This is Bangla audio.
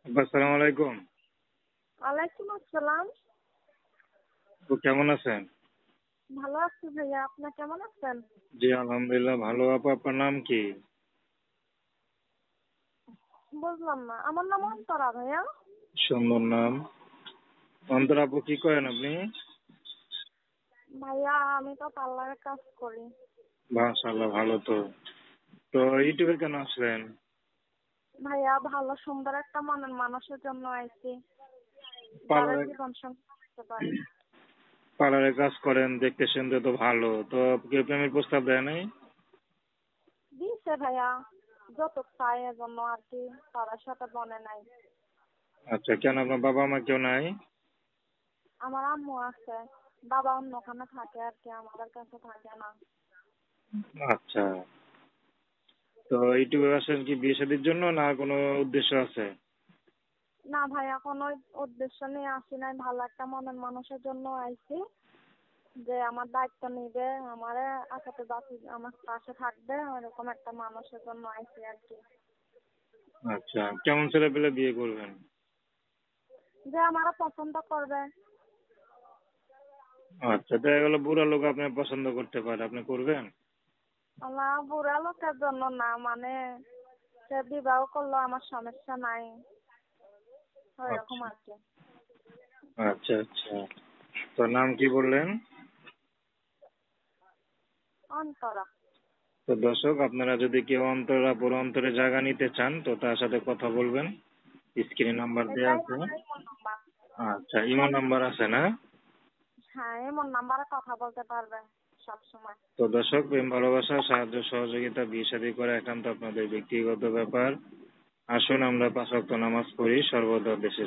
আসসালামু আলাইকুম। ওয়ালাইকুম আসসালাম। তো কেমন আছেন? ভালো আছি ভাইয়া, আপনি কেমন আছেন? জি আলহামদুলিল্লাহ ভালো। আপু আপনার নাম কি? বুঝলাম না, আমার নাম অন্তরা ভাইয়া। সুন্দর নাম। অন্তর আপু কি করেন আপনি? ভাইয়া আমি তো পার্লারে কাজ করি। মাশাআল্লাহ ভালো তো। তো ইউটিউবে কেন আসলেন? ভাইয়া ভালো সুন্দর একটা মনের মানুষের জন্য আইছি, যারা পার্লারে জীবন সঙ্গী হতে পারে। পার্লারে কাজ করেন, দেখতে শুনতে তো ভালো। তো কেউ প্রেমের প্রস্তাব দেয় নাই? দিছে ভাইয়া, যত চাই এজন্য আর কি, তার সাথে বনে নাই। আচ্ছা, কেন আপনার বাবা মা কেউ নাই? আমার আম্মু আছে, বাবা অন্যখানে থাকে আর কি, আমাদের কাছে থাকে না। আচ্ছা, তো ইউটিউবে আসেন কি বিয়ে শাদীর জন্য না কোনো উদ্দেশ্য আছে? না ভাইয়া, কোনো উদ্দেশ্য নিয়ে আসি নাই, ভালো একটা মনের মানুষের জন্য আইছি, যে আমার দায়িত্ব নিবে, আমারে আসাতে বাঁচি, আমার পাশে থাকবে, ওরকম একটা মানুষের জন্য আইছি আর কি। আচ্ছা, কেমন ছেলে পেলে বিয়ে করবেন? যে আমারা পছন্দ করবে। আচ্ছা, দেখা গেলো বুড়া লোক আপনার পছন্দ করতে পারে, আপনি করবেন? না, বুড়া লোকের জন্য না, মানে সে বিবাহ করলো আমার সমস্যা নাই, ওইরকম আচ্ছা আর কি। আচ্ছা আচ্ছা। তো নাম কি বললেন? অন্তরা। তো দর্শক, আপনারা যদি কেউ অন্তরাপুর অন্তরে জায়গা নিতে চান তো তার সাথে কথা বলবেন। স্ক্রিনে নাম্বার দেওয়া এটাই আছে। আমার ইমো নাম্বার। আচ্ছা, ইমো নাম্বার আছে না? হ্যাঁ, এমন নাম্বারে কথা বলতে পারবে সব সময়। তো দর্শক, প্রেম ভালোবাসা সাহায্য সহযোগিতা বিয়ে শাদী করা একান্ত আপনাদের ব্যক্তিগত ব্যাপার। আসুন আমরা 5 ওয়াক্ত নামাজ পড়ি সর্বদা দেশের